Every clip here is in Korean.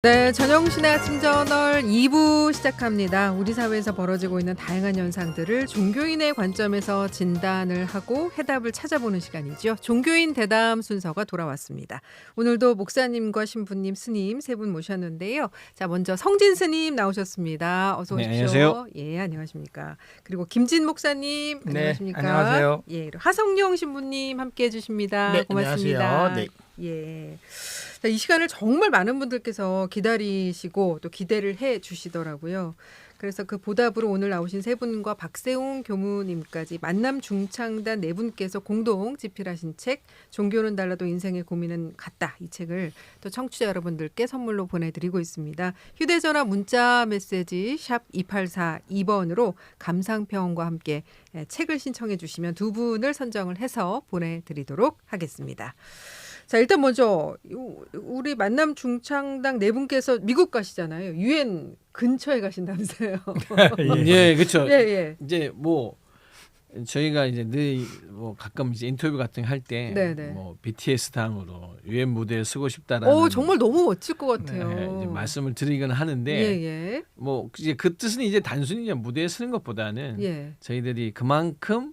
네, 전영신의 아침 저널 2부 시작합니다. 우리 사회에서 벌어지고 있는 다양한 현상들을 종교인의 관점에서 진단을 하고 해답을 찾아보는 시간이죠. 종교인 대담 순서가 돌아왔습니다. 오늘도 목사님과 신부님, 스님 세 분 모셨는데요. 자, 먼저 성진 스님 나오셨습니다. 어서 오십시오. 네, 안녕하세요. 예, 안녕하십니까. 그리고 김진 목사님, 네, 안녕하십니까. 안녕하세요. 예, 그리고 하성룡 신부님 함께해 주십니다. 네, 고맙습니다. 안녕하세요. 네. 예. 자, 이 시간을 정말 많은 분들께서 기다리시고 또 기대를 해 주시더라고요. 그래서 그 보답으로 오늘 나오신 세 분과 박세웅 교무님까지 만남 중창단 네 분께서 공동 집필하신 책 종교는 달라도 인생의 고민은 같다. 이 책을 또 청취자 여러분들께 선물로 보내드리고 있습니다. 휴대전화 문자 메시지 샵 2842번으로 감상평과 함께 책을 신청해 주시면 두 분을 선정을 해서 보내드리도록 하겠습니다. 자, 일단 먼저 우리 만남 중창당 네 분께서 미국 가시잖아요. 유엔 근처에 가신다면서요. 예, 그렇죠. 예, 예. 이제 뭐 저희가 이제 늘 뭐 가끔 이제 인터뷰 같은 거 할 때 네네. 뭐 BTS 다음으로 유엔 무대에 서고 싶다라는 정말 너무 멋질 것 같아요. 네, 이제 말씀을 드리긴 하는데 예, 예. 뭐 이제 그 뜻은 이제 단순히 이제 무대에 서는 것보다는 예. 저희들이 그만큼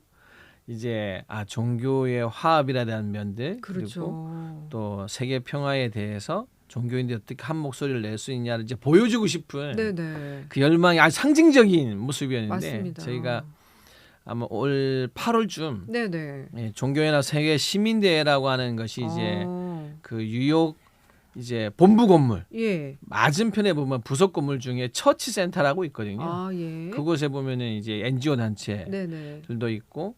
이제 종교의 화합이라는 면들 그렇죠. 그리고 또 세계 평화에 대해서 종교인들이 어떻게 한 목소리를 낼 수 있냐를 이제 보여주고 싶은 네네. 그 열망이 아주 상징적인 모습이었는데 맞습니다. 저희가 아마 올 8월쯤 네네. 종교연합 세계 시민대회라고 하는 것이 이제 어. 그 뉴욕 이제 본부 건물 예. 맞은편에 보면 부속 건물 중에 처치 센터라고 있거든요. 아, 예. 그곳에 보면은 이제 NGO 단체들도 네네. 있고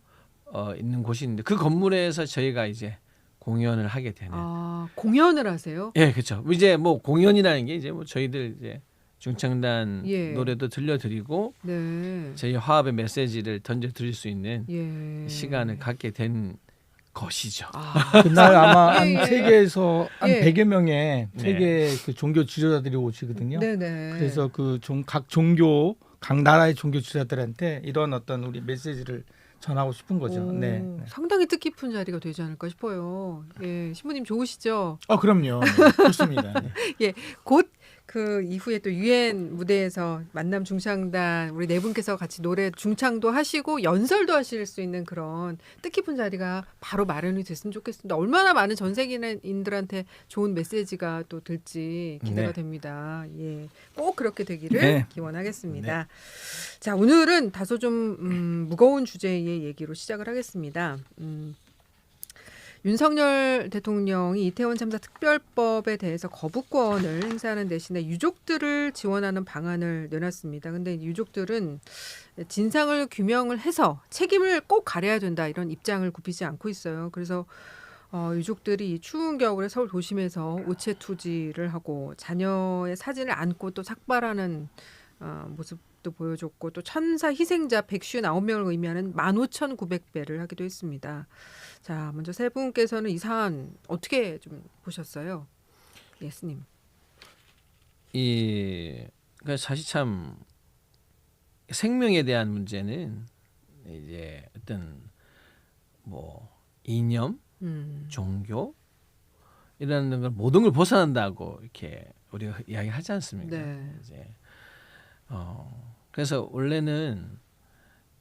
있는 곳이 있는데 그 건물에서 저희가 이제 공연을 하게 되는. 아, 공연을 하세요? 예, 그렇죠. 이제 뭐 공연이라는 게 이제 뭐 저희들 이제 중창단 예. 노래도 들려드리고 네. 저희 화합의 메시지를 던져드릴 수 있는 예. 시간을 갖게 된 것이죠. 아, 그날 아마 예, 한 예. 세계에서 한 예. 100여 명의 네. 세계 그 종교 지도자들이 오시거든요. 네네. 그래서 그 각 종교, 각 나라의 종교 지도자들한테 이런 어떤 우리 메시지를 전하고 싶은 거죠. 오, 네. 네. 상당히 뜻깊은 자리가 되지 않을까 싶어요. 예, 신부님 좋으시죠? 그럼요. 좋습니다. 네. 곧 그 이후에 또 유엔 무대에서 만남 중창단 우리 네 분께서 같이 노래 중창도 하시고 연설도 하실 수 있는 그런 뜻깊은 자리가 바로 마련이 됐으면 좋겠습니다. 얼마나 많은 전 세계인들한테 좋은 메시지가 또 될지 기대가 네. 됩니다. 예, 꼭 그렇게 되기를 네. 기원하겠습니다. 자, 오늘은 다소 좀 무거운 주제의 얘기로 시작을 하겠습니다. 윤석열 대통령이 이태원 참사 특별법에 대해서 거부권을 행사하는 대신에 유족들을 지원하는 방안을 내놨습니다. 근데 유족들은 진상을 규명을 해서 책임을 꼭 가려야 된다 이런 입장을 굽히지 않고 있어요. 그래서 유족들이 이 추운 겨울에 서울 도심에서 우체 투지를 하고 자녀의 사진을 안고 또 삭발하는 모습도 보여줬고 또 천사 희생자 159명을 의미하는 15,900배를 하기도 했습니다. 자, 먼저 세 분께서는 이 사안 어떻게 좀 보셨어요? 예, 스님. 그 사실 참 생명에 대한 문제는 이제 어떤 뭐 이념, 종교 이런 걸 모든 걸 벗어난다고 이렇게 우리가 이야기하지 않습니까? 네. 이제 그래서 원래는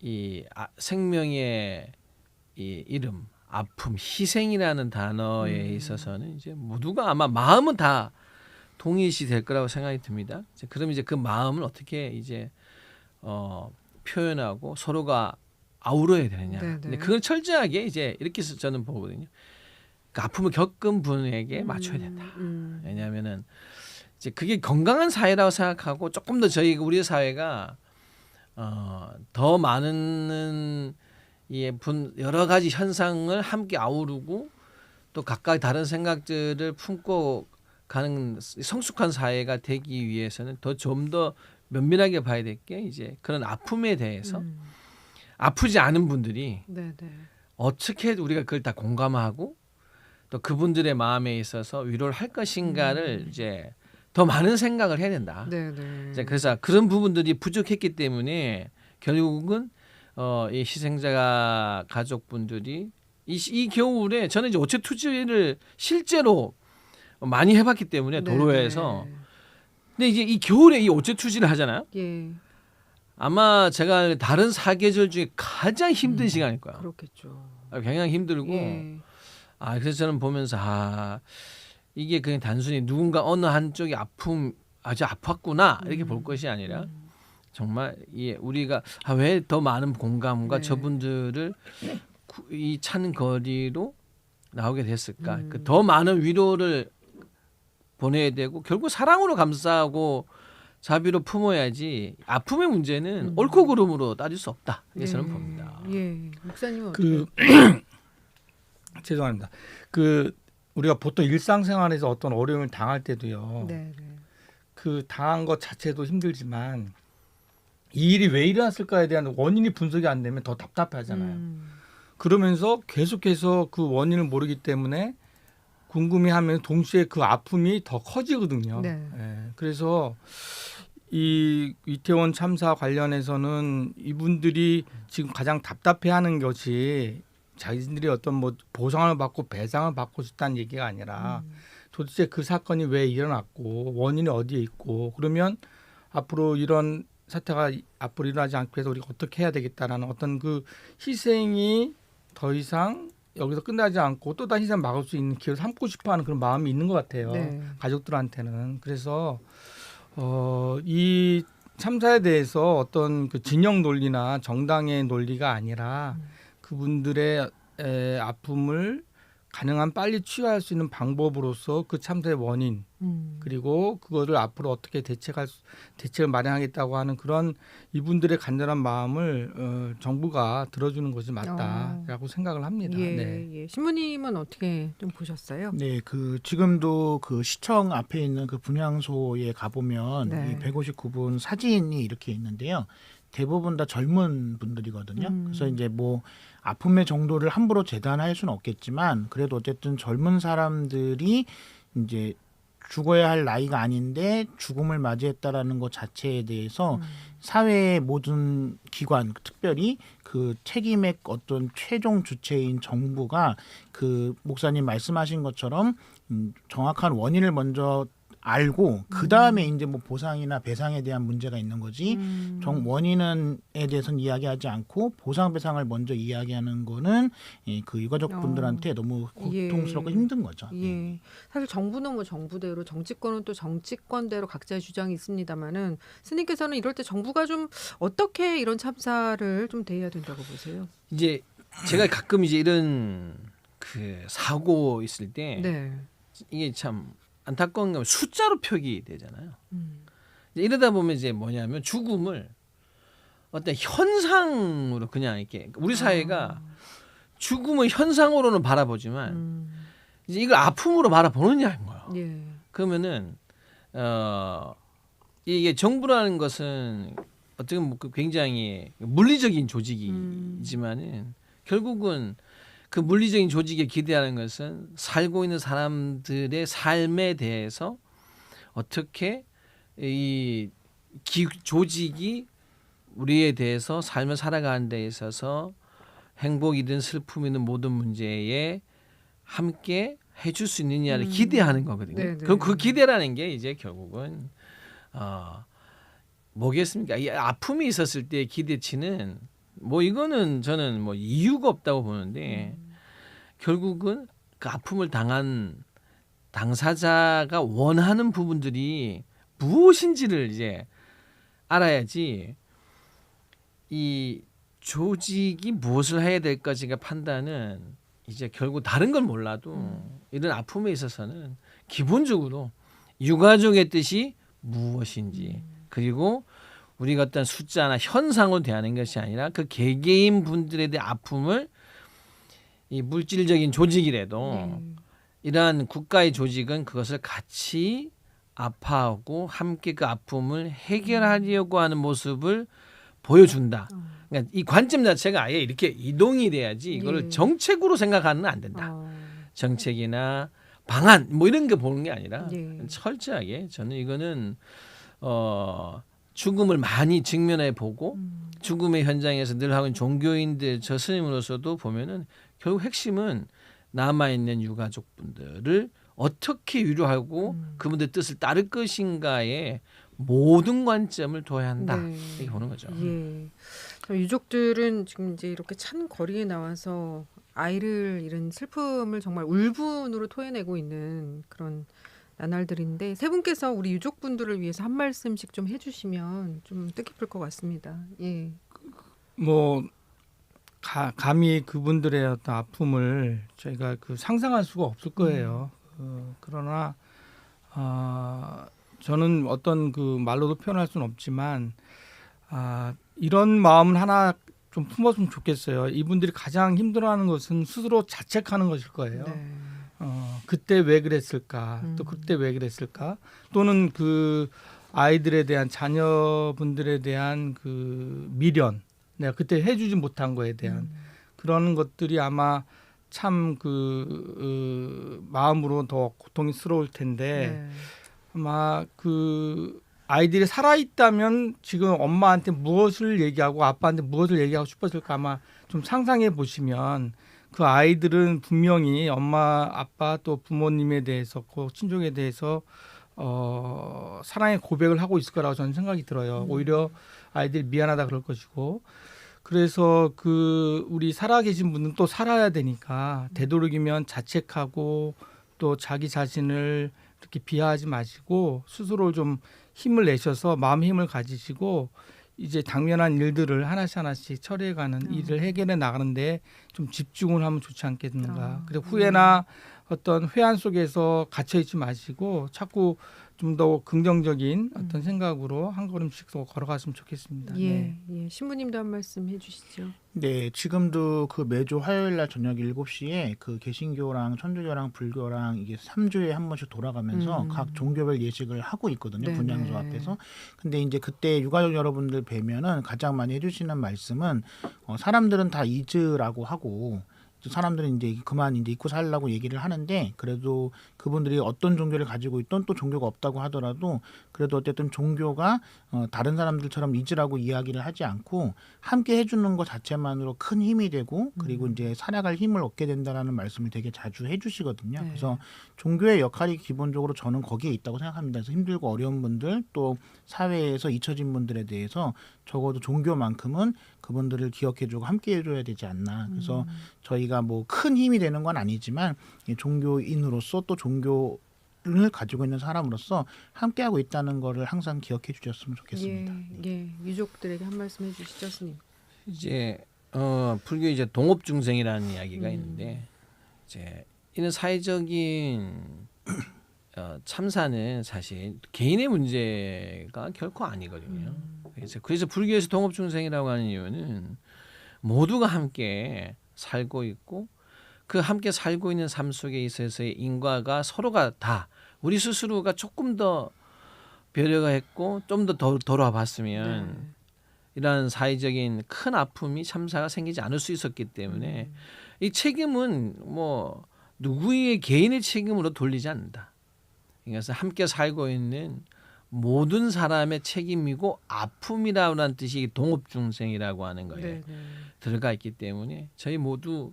이 생명의 이 이름, 아픔, 희생이라는 단어에 있어서는 이제 모두가 아마 마음은 다 동일시 될 거라고 생각이 듭니다. 그럼 이제 그 마음을 어떻게 이제 표현하고 서로가 아우러야 되느냐. 네네. 근데 그걸 철저하게 이제 이렇게 해서 저는 보거든요. 그 아픔을 겪은 분에게 맞춰야 된다. 왜냐하면은 이제 그게 건강한 사회라고 생각하고 조금 더 우리 사회가 더 많은 여러 가지 현상을 함께 아우르고 또 각각 다른 생각들을 품고 가는 성숙한 사회가 되기 위해서는 좀 더 면밀하게 봐야 될 게 이제 그런 아픔에 대해서 아프지 않은 분들이 네네. 어떻게 우리가 그걸 다 공감하고 또 그분들의 마음에 있어서 위로를 할 것인가를 이제 더 많은 생각을 해야 된다. 네네. 이제 그래서 그런 부분들이 부족했기 때문에 결국은 이 희생자 가족분들이 이 겨울에 저는 이제 오체 투지를 실제로 많이 해봤기 때문에 도로에서 네네. 근데 이제 이 겨울에 이 어체투지를 하잖아요. 예. 아마 제가 다른 사계절 중에 가장 힘든 시간일 거야. 그렇겠죠. 굉장히 힘들고 예. 그래서 저는 보면서 이게 그냥 단순히 누군가 어느 한쪽이 아주 아팠구나 이렇게 볼 것이 아니라 정말 우리가 왜 더 많은 공감과 네. 저분들을 이 찬 거리로 나오게 됐을까? 더 많은 위로를 보내야 되고 결국 사랑으로 감싸고 자비로 품어야지 아픔의 문제는 옳고 그름으로 따질 수 없다. 이렇게 저는 봅니다. 예. 목사님은 어떻게? 죄송합니다. 우리가 보통 일상생활에서 어떤 어려움을 당할 때도요. 네. 그 당한 것 자체도 힘들지만 이 일이 왜 일어났을까에 대한 원인이 분석이 안 되면 더 답답하잖아요. 그러면서 계속해서 그 원인을 모르기 때문에 궁금해하면 동시에 그 아픔이 더 커지거든요. 네. 예, 그래서 이 이태원 참사 관련해서는 이분들이 지금 가장 답답해하는 것이 자기들이 어떤 뭐 보상을 받고 배상을 받고 싶다는 얘기가 아니라 도대체 그 사건이 왜 일어났고 원인이 어디에 있고 그러면 앞으로 이런 사태가 앞으로 일어나지 않기 위해서 우리가 어떻게 해야 되겠다라는 어떤 그 희생이 더 이상 여기서 끝나지 않고 또 다시 희생 막을 수 있는 기회를 삼고 싶어하는 그런 마음이 있는 것 같아요. 네. 가족들한테는. 그래서 이 참사에 대해서 어떤 그 진영 논리나 정당의 논리가 아니라 그분들의 아픔을 가능한 빨리 치유할 수 있는 방법으로서 그 참사의 원인 그리고 그거를 앞으로 어떻게 대책을 마련하겠다고 하는 그런 이분들의 간절한 마음을 정부가 들어주는 것이 맞다라고 생각을 합니다. 예, 네. 예. 신부님은 어떻게 좀 보셨어요? 네, 지금도 그 시청 앞에 있는 그 분향소에 가보면 네. 이 159분 사진이 이렇게 있는데요. 대부분 다 젊은 분들이거든요. 그래서 이제 뭐 아픔의 정도를 함부로 재단할 수는 없겠지만 그래도 어쨌든 젊은 사람들이 이제 죽어야 할 나이가 아닌데 죽음을 맞이했다라는 것 자체에 대해서 사회의 모든 기관, 특별히 그 책임의 어떤 최종 주체인 정부가 그 목사님 말씀하신 것처럼 정확한 원인을 먼저 알고 그 다음에 이제 뭐 보상이나 배상에 대한 문제가 있는 거지. 원인에 대해서는 이야기하지 않고 보상 배상을 먼저 이야기하는 거는 그 유가족분들한테 너무 고통스럽고 힘든 거죠. 예. 사실 정부는 뭐 정부대로 정치권은 또 정치권대로 각자의 주장이 있습니다만은 스님께서는 이럴 때 정부가 좀 어떻게 이런 참사를 좀 대해야 된다고 보세요? 이제 제가 가끔 이제 이런 그 사고 있을 때 네. 이게 참 안타까운 건 숫자로 표기되잖아요. 이러다 보면 이제 뭐냐면 죽음을 어떤 현상으로 그냥 이렇게 우리 사회가 죽음을 현상으로는 바라보지만 이제 이걸 아픔으로 바라보느냐는 거예요. 예. 그러면은 이게 정부라는 것은 어떻게 보면 굉장히 물리적인 조직이지만은 결국은 그 물리적인 조직에 기대하는 것은 살고 있는 사람들의 삶에 대해서 어떻게 이 조직이 우리에 대해서 삶을 살아가는 데 있어서 행복이든 슬픔이든 모든 문제에 함께 해줄 수 있느냐를 기대하는 거거든요. 네네. 그럼 그 기대라는 게 이제 결국은 뭐겠습니까? 이 아픔이 있었을 때 기대치는 뭐 이거는 저는 뭐 이유가 없다고 보는데 결국은 그 아픔을 당한 당사자가 원하는 부분들이 무엇인지를 이제 알아야지 이 조직이 무엇을 해야 될 것인가 판단은 이제 결국 다른 걸 몰라도 이런 아픔에 있어서는 기본적으로 유가족의 뜻이 무엇인지 그리고 우리가 어떤 숫자나 현상으로 대하는 것이 아니라 그 개개인 분들에 대한 아픔을 이 물질적인 조직이라도 이러한 국가의 조직은 그것을 같이 아파하고 함께 그 아픔을 해결하려고 하는 모습을 보여준다. 그러니까 이 관점 자체가 아예 이렇게 이동이 돼야지 이거를 정책으로 생각하면 안 된다. 정책이나 방안 뭐 이런 게 보는 게 아니라 철저하게 저는 이거는 죽음을 많이 직면해 보고 죽음의 현장에서 늘 하는 종교인들 저 스님으로서도 보면은 결국 핵심은 남아있는 유가족분들을 어떻게 유료하고 그분들의 뜻을 따를 것인가에 모든 관점을 둬야 한다. 네. 이렇게 보는 거죠. 예. 유족들은 지금 이제 이렇게 찬 거리에 나와서 아이를 잃은 슬픔을 정말 울분으로 토해내고 있는 그런 나날들인데 세 분께서 우리 유족분들을 위해서 한 말씀씩 좀 해주시면 좀 뜻깊을 것 같습니다. 예. 뭐 감히 그분들의 어떤 아픔을 저희가 상상할 수가 없을 거예요. 그러나 저는 어떤 말로도 표현할 수는 없지만 이런 마음은 하나 좀 품었으면 좋겠어요. 이분들이 가장 힘들어하는 것은 스스로 자책하는 것일 거예요. 네. 그때 왜 그랬을까? 또 그때 왜 그랬을까? 또는 그 아이들에 대한 자녀분들에 대한 그 미련, 내가 그때 해주지 못한 거에 대한 그런 것들이 아마 참 마음으로 더 고통스러울 텐데 네. 아마 아이들이 살아있다면 지금 엄마한테 무엇을 얘기하고 아빠한테 무엇을 얘기하고 싶었을까 아마 좀 상상해 보시면 그 아이들은 분명히 엄마, 아빠 또 부모님에 대해서 친족에 대해서 사랑의 고백을 하고 있을 거라고 저는 생각이 들어요. 오히려 아이들이 미안하다 그럴 것이고 그래서 우리 살아계신 분은 또 살아야 되니까 되도록이면 자책하고 또 자기 자신을 이렇게 비하하지 마시고 스스로 좀 힘을 내셔서 마음의 힘을 가지시고 이제 당면한 일들을 하나씩 처리해가는 일을 해결해 나가는데 좀 집중을 하면 좋지 않겠는가. 그리고 후회나 어떤 회한 속에서 갇혀 있지 마시고 자꾸 좀 더 긍정적인 어떤 생각으로 한 걸음씩 더 걸어갔으면 좋겠습니다. 예, 네. 예. 신부님도 한 말씀 해주시죠. 네, 지금도 매주 화요일 날 저녁 7시에 개신교랑 천주교랑 불교랑 이게 3주에 한 번씩 돌아가면서 각 종교별 예식을 하고 있거든요. 네네. 분향소 앞에서. 근데 이제 그때 유가족 여러분들 뵈면은 가장 많이 해주시는 말씀은 사람들은 다 잊으라고 하고 사람들은 이제 그만 이제 잊고 살라고 얘기를 하는데 그래도 그분들이 어떤 종교를 가지고 있던 또 종교가 없다고 하더라도 그래도 어쨌든 종교가 다른 사람들처럼 잊으라고 이야기를 하지 않고 함께 해주는 것 자체만으로 큰 힘이 되고 그리고 이제 살아갈 힘을 얻게 된다라는 말씀을 되게 자주 해주시거든요. 네. 그래서 종교의 역할이 기본적으로 저는 거기에 있다고 생각합니다. 그래서 힘들고 어려운 분들 또 사회에서 잊혀진 분들에 대해서 적어도 종교만큼은 그분들을 기억해주고 함께해줘야 되지 않나. 그래서 저희가 뭐 큰 힘이 되는 건 아니지만 종교인으로서 또 종교를 가지고 있는 사람으로서 함께하고 있다는 거를 항상 기억해 주셨으면 좋겠습니다. 예, 유족들에게 한 말씀 해주시죠, 스님. 이제 불교 이제 동업중생이라는 이야기가 있는데 이제 이런 사회적인 참사는 사실 개인의 문제가 결코 아니거든요. 그래서 불교에서 동업중생이라고 하는 이유는 모두가 함께 살고 있고 그 함께 살고 있는 삶 속에 있어서의 인과가 서로가 다 우리 스스로가 조금 더 배려가 했고 좀 더 돌아와 봤으면 이런 사회적인 큰 아픔이 참사가 생기지 않을 수 있었기 때문에 이 책임은 뭐 누구의 개인의 책임으로 돌리지 않는다. 그래서 함께 살고 있는 모든 사람의 책임이고 아픔이라는 뜻이 동업중생이라고 하는 거에 들어가 있기 때문에 저희 모두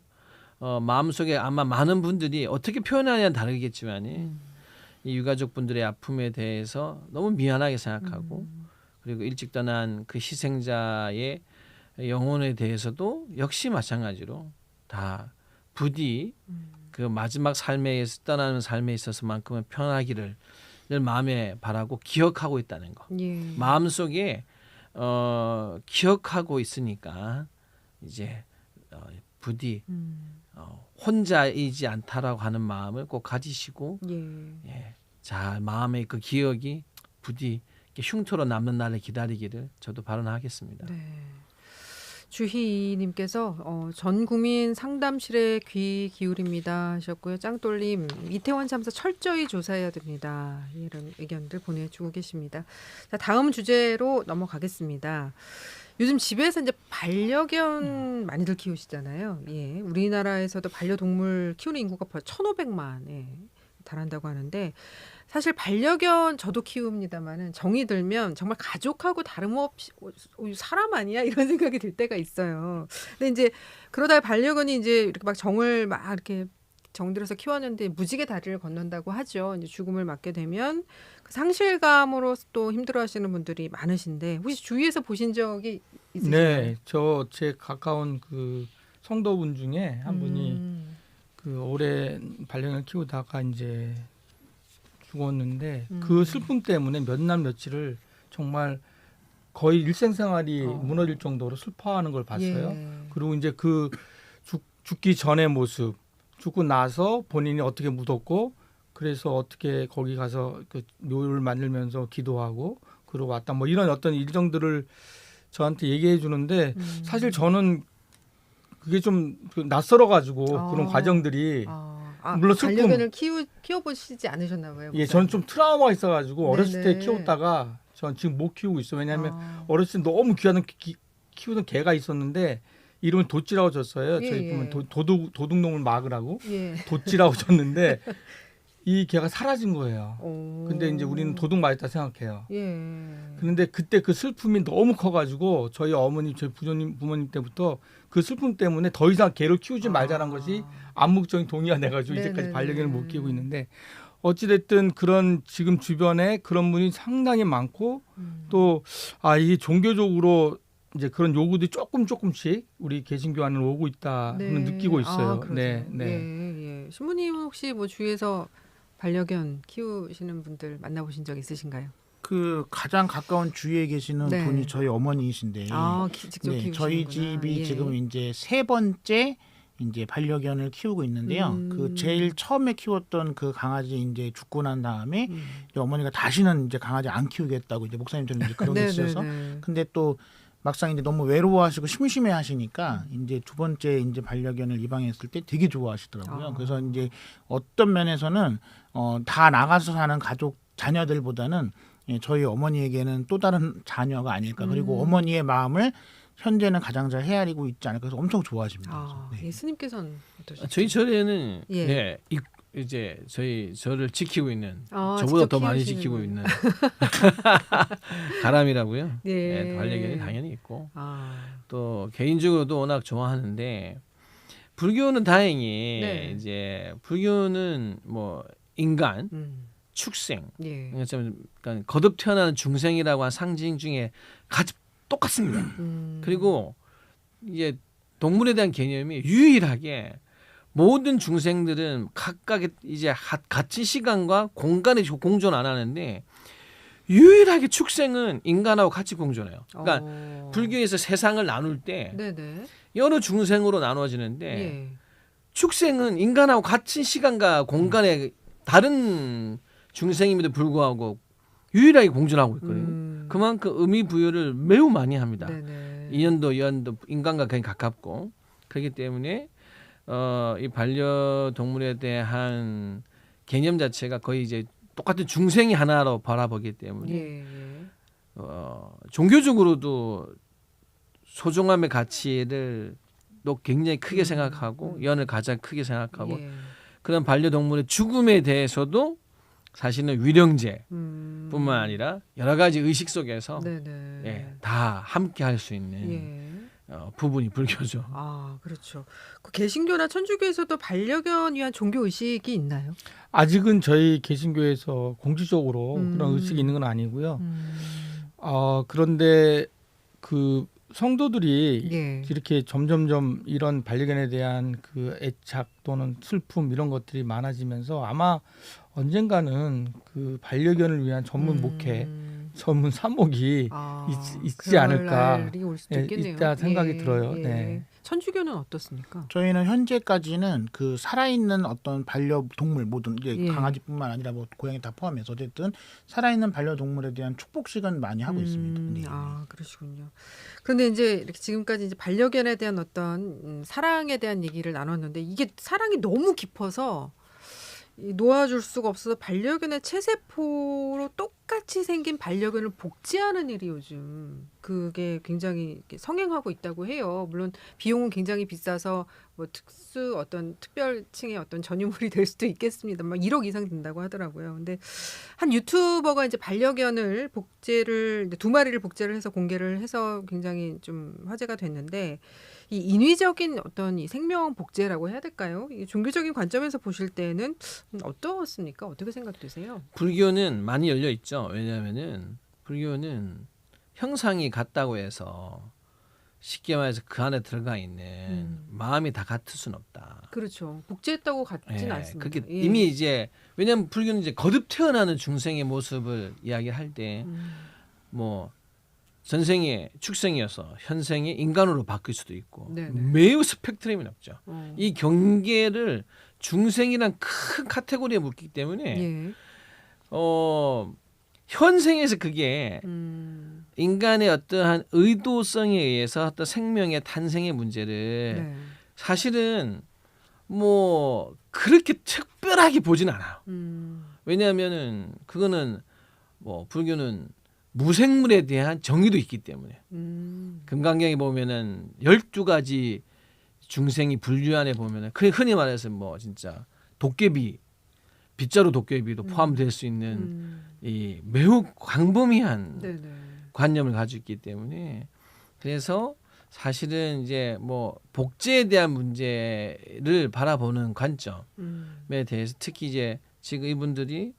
마음속에 아마 많은 분들이 어떻게 표현하냐는 다르겠지만 이 유가족 분들의 아픔에 대해서 너무 미안하게 생각하고 그리고 일찍 떠난 그 희생자의 영혼에 대해서도 역시 마찬가지로 다 부디 그 마지막 삶에 떠나는 삶에 있어서만큼은 편하기를 늘 마음에 바라고 기억하고 있다는 거. 예. 마음속에 기억하고 있으니까 이제 부디 혼자이지 않다라고 하는 마음을 꼭 가지시고 자 마음의 그 기억이 부디 흉터로 남는 날을 기다리기를 저도 발언하겠습니다. 네. 주희님께서 전 국민 상담실에 귀 기울입니다 하셨고요. 짱돌님 이태원 참사 철저히 조사해야 됩니다. 이런 의견들 보내주고 계십니다. 자, 다음 주제로 넘어가겠습니다. 요즘 집에서 이제 반려견 많이들 키우시잖아요. 예, 우리나라에서도 반려동물 키우는 인구가 벌써 1,500만에 달한다고 하는데 사실 반려견 저도 키웁니다만은 정이 들면 정말 가족하고 다름없이 사람 아니야 이런 생각이 들 때가 있어요. 근데 이제 그러다 반려견이 이제 이렇게 막 정을 막 이렇게 정들여서 키웠는데 무지개 다리를 건넌다고 하죠. 이제 죽음을 맞게 되면 그 상실감으로 또 힘들어하시는 분들이 많으신데 혹시 주위에서 보신 적이 있으신가요? 네, 저 제 가까운 그 성도분 중에 한 분이 그 오래 반려견을 키우다가 이제 죽었는데 그 슬픔 때문에 몇 날 며칠을 정말 거의 일생생활이 무너질 정도로 슬퍼하는 걸 봤어요. 예. 그리고 이제 그 죽기 전의 모습, 죽고 나서 본인이 어떻게 묻었고, 그래서 어떻게 거기 가서 그 묘를 만들면서 기도하고 그러고 왔다, 뭐 이런 어떤 일정들을 저한테 얘기해 주는데 사실 저는 그게 좀 낯설어 가지고 그런 과정들이 물론 슬픔. 반려견을 키워보시지 않으셨나 봐요. 예, 저는 좀 트라우마가 있어가지고 어렸을 때 네네. 키웠다가 전 지금 못 키우고 있어요. 왜냐하면 어렸을 때 너무 귀하던 키우던 개가 있었는데 이름은 도찌라고 줬어요. 예, 저희 예. 보면 도둑놈을 막으라고 예. 도찌라고 줬는데 이 개가 사라진 거예요. 오. 근데 이제 우리는 도둑 맞았다 생각해요. 예. 그런데 그때 그 슬픔이 너무 커가지고 저희 어머니, 저희 부모님 때부터 그 슬픔 때문에 더 이상 개를 키우지 말자는 것이 암묵적인 동의가 내가지고 이제까지 네네네. 반려견을 못 키우고 있는데, 어찌됐든 그런 지금 주변에 그런 분이 상당히 많고 또 이게 종교적으로 이제 그런 요구들이 조금씩 우리 개신교 안으로 오고 있다 는 느끼고 있어요. 네, 네. 예. 신부님 혹시 뭐 주위에서 반려견 키우시는 분들 만나보신 적 있으신가요? 그 가장 가까운 주위에 계시는 네. 분이 저희 어머니이신데 직접 네, 키우시는구나. 저희 집이 예. 지금 이제 3번째 이제 반려견을 키우고 있는데요. 그 제일 처음에 키웠던 그 강아지 이제 죽고 난 다음에 이제 어머니가 다시는 이제 강아지 안 키우겠다고 이제 목사님처럼 이제 그러고 있어서 근데 또 막상 이제 너무 외로워하시고 심심해하시니까 이제 두 번째 이제 반려견을 입양했을 때 되게 좋아하시더라고요. 그래서 이제 어떤 면에서는 다 나가서 사는 가족 자녀들보다는 저희 어머니에게는 또 다른 자녀가 아닐까. 그리고 어머니의 마음을 현재는 가장 잘 헤아리고 있지 않을까. 그래서 엄청 좋아하십니다. 네. 예수님께서는 어떠시죠? 저희 절에는 예. 이제 저를 지키고 있는 아, 저보다 직접 더 많이 키우시는 지키고 분. 있는 가람이라고요. 예. 네, 반려견이 당연히 있고 아, 또 개인적으로도 워낙 좋아하는데, 불교는 다행히 네. 이제 불교는 뭐 인간, 축생, 예. 그러니까 거듭 태어나는 중생이라고 한 상징 중에 같이 똑같습니다. 그리고 이제 동물에 대한 개념이 유일하게 모든 중생들은 각각의 이제 같은 시간과 공간에 공존 안 하는데 유일하게 축생은 인간하고 같이 공존해요. 그러니까 불교에서 세상을 나눌 때 네네. 여러 중생으로 나누어지는데 예. 축생은 인간하고 같은 시간과 공간에 다른 중생임에도 불구하고 유일하게 공존하고 있거든요. 그만큼 의미 부여를 매우 많이 합니다. 네네. 인연도 인간과 굉장히 가깝고, 그렇기 때문에 이 반려동물에 대한 개념 자체가 거의 이제 똑같은 중생이 하나로 바라보기 때문에 예. 종교적으로도 소중함의 가치를 또 굉장히 크게 생각하고 연을 가장 크게 생각하고 예. 그런 반려동물의 죽음에 대해서도 사실은 위령제 뿐만 아니라 여러 가지 의식 속에서 네네. 예, 다 함께 할 수 있는 예. 부분이 불교죠. 아, 그렇죠. 그 개신교나 천주교에서도 반려견 위한 종교 의식이 있나요? 아직은 저희 개신교에서 공식적으로 그런 의식이 있는 건 아니고요. 그런데 그 성도들이 예. 이렇게 점점점 이런 반려견에 대한 그 애착 또는 슬픔 이런 것들이 많아지면서 아마 언젠가는 그 반려견을 위한 전문 목회, 전문 사목이 있지 그럴 않을까, 날이 올 수도 있겠네요. 있다 생각이 들어요. 예. 네. 천주교는 어떻습니까? 저희는 현재까지는 그 살아있는 어떤 반려동물 모든 이제 예. 강아지뿐만 아니라 뭐 고양이 다 포함해서 어쨌든 살아있는 반려동물에 대한 축복식은 많이 하고 있습니다. 네. 아, 그러시군요. 그런데 이제 이렇게 지금까지 이제 반려견에 대한 어떤 사랑에 대한 얘기를 나눴는데 이게 사랑이 너무 깊어서 놓아줄 수가 없어서 반려견의 체세포로 똑같이 생긴 반려견을 복제하는 일이 요즘 그게 굉장히 이렇게 성행하고 있다고 해요. 물론 비용은 굉장히 비싸서 뭐 어떤 특별층의 어떤 전유물이 될 수도 있겠습니다. 막 1억 이상 든다고 하더라고요. 근데 한 유튜버가 이제 반려견을 복제를 2마리를 복제를 해서 공개를 해서 굉장히 좀 화제가 됐는데 이 인위적인 어떤 이 생명 복제라고 해야 될까요? 이 종교적인 관점에서 보실 때는 어떻습니까? 어떻게 생각되세요? 불교는 많이 열려 있죠. 왜냐하면은 불교는 형상이 같다고 해서 쉽게 말해서 그 안에 들어가 있는 마음이 다 같을 수는 없다. 그렇죠. 복제했다고 같진 않습니다. 그게 예. 이미 이제 왜냐하면 불교는 이제 거듭 태어나는 중생의 모습을 이야기할 때 뭐 전생에 축생이어서 현생에 인간으로 바뀔 수도 있고 네네. 매우 스펙트럼이 넓죠. 어. 이 경계를 중생이란 큰 카테고리에 묶기 때문에 예. 현생에서 그게 음. 인간의 어떠한 의도성에 의해서 어떤 생명의 탄생의 문제를 네. 사실은 뭐 그렇게 특별하게 보진 않아요. 왜냐하면은 그거는 뭐 불교는 무생물에 대한 정의도 있기 때문에 금강경에 보면은 12가지 중생이 분류 안에 보면은 그 흔히 말해서 뭐 진짜 도깨비 빗자루 도깨비도 포함될 수 있는 이 매우 광범위한 네네. 관념을 가지고 있기 때문에 그래서 사실은 이제 뭐 복제에 대한 문제를 바라보는 관점에 대해서 특히 이제 지금 이분들이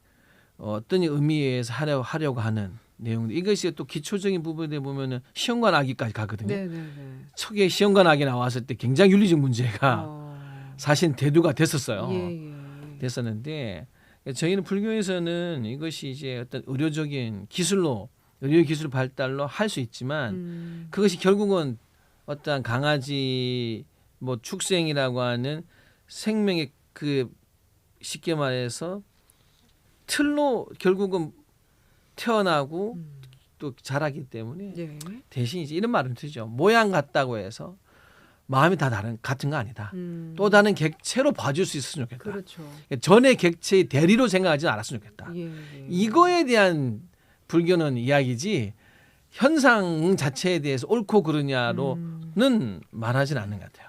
어떤 의미에서 하려고 하는 내용들 이것이 또 기초적인 부분에 보면은 시험관 아기까지 가거든요. 네네네. 초기에 시험관 아기 나왔을 때 굉장히 윤리적 문제가 사실 대두가 됐었어요. 예. 됐었는데 저희는 불교에서는 이것이 이제 어떤 의료적인 기술로 의료 기술 발달로 할 수 있지만 그것이 결국은 어떠한 강아지 뭐 축생이라고 하는 생명의 그 쉽게 말해서 틀로 결국은 태어나고 또 자라기 때문에 예. 대신 이제 이런 말을 쓰죠. 모양 같다고 해서 마음이 다 같은 거 아니다. 또 다른 객체로 봐줄 수 있었으면 좋겠다. 그렇죠. 전의 객체의 대리로 생각하지 않았으면 좋겠다. 예. 이거에 대한 불교는 이야기지 현상 자체에 대해서 옳고 그르냐로는 말하진 않는 것 같아요.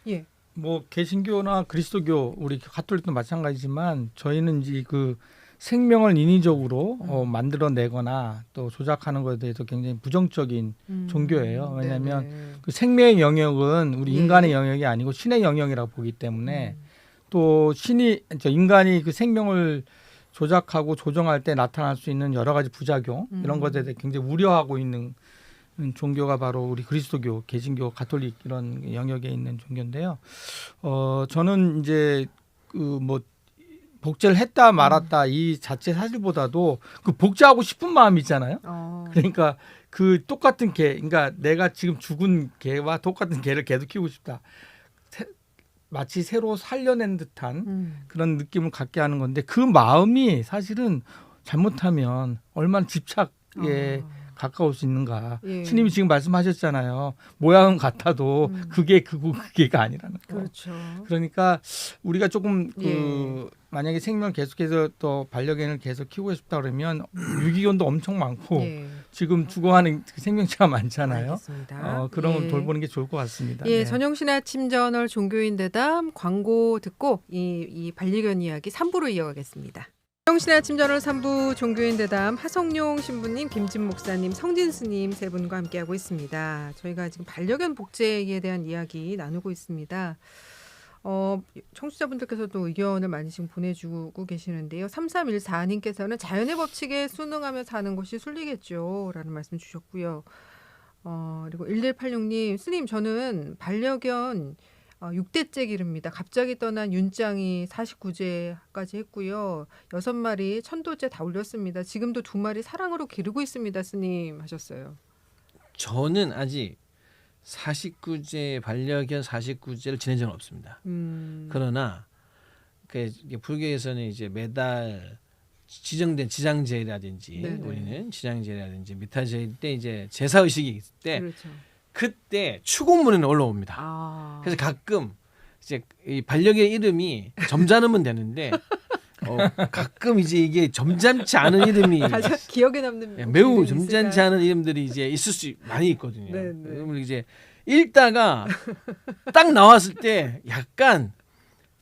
예. 뭐 개신교나 그리스도교 우리 가톨릭도 마찬가지지만 저희는 이제 그 생명을 인위적으로 만들어내거나 또 조작하는 것에 대해서 굉장히 부정적인 종교예요. 왜냐하면 네네. 그 생명의 영역은 우리 예. 인간의 영역이 아니고 신의 영역이라고 보기 때문에 또 인간이 그 생명을 조작하고 조정할 때 나타날 수 있는 여러 가지 부작용 이런 것에 대해 굉장히 우려하고 있는 종교가 바로 우리 그리스도교, 개신교, 가톨릭 이런 영역에 있는 종교인데요. 저는 이제 그 뭐 복제를 했다 말았다 이 자체 사실보다도 그 복제하고 싶은 마음이 있잖아요. 그러니까 그 똑같은 개, 그러니까 내가 지금 죽은 개와 똑같은 개를 계속 키우고 싶다. 마치 새로 살려낸 듯한 그런 느낌을 갖게 하는 건데 그 마음이 사실은 잘못하면 얼마나 집착에 가까울 수 있는가. 예. 스님이 지금 말씀하셨잖아요. 모양은 같아도 그게 그게가 아니라는 거. 그렇죠. 그러니까 우리가 조금 예. 만약에 생명을 계속해서 또 반려견을 계속 키우고 싶다 그러면 유기견도 엄청 많고 예. 지금 죽어가는 생명체가 많잖아요. 알겠습니다. 그런 걸 예. 돌보는 게 좋을 것 같습니다. 예, 네. 전영신 아침 저널 종교인 대담 광고 듣고 이 반려견 이야기 3부로 이어가겠습니다. 전영신 아침 저널 3부 종교인 대담 하성룡 신부님, 김진 목사님, 성진 스님 세 분과 함께하고 있습니다. 저희가 지금 반려견 복제에 대한 이야기 나누고 있습니다. 청취자분들께서도 의견을 많이 지금 보내주고 계시는데요. 3314님께서는 자연의 법칙에 순응하며 사는 것이 순리겠죠 라는 말씀 주셨고요. 그리고 1186님, 스님 저는 반려견 6대째 기릅니다. 갑자기 떠난 윤짱이 49제까지 했고요. 6마리 천도째 다 올렸습니다. 지금도 2마리 사랑으로 기르고 있습니다. 스님 하셨어요. 저는 아직 49제 반려견 49제를 지낸 적은 없습니다. 그러나 그 불교에서는 이제 매달 지정된 지장제라든지 네네. 우리는 지장제라든지 미타제일 때 이제 제사 의식이 있을 때 그렇죠. 그때 추공문에는 올라옵니다. 그래서 가끔 이제 이 반려견 이름이 점잖으면 되는데 가끔 이제 이게 점잖지 않은 이름이 가장 기억에 남는 예, 매우 이름이 점잖지 있을까요? 않은 이름들이 이제 있을 수 많이 있거든요. 네, 네. 그러면 이제 읽다가 딱 나왔을 때 약간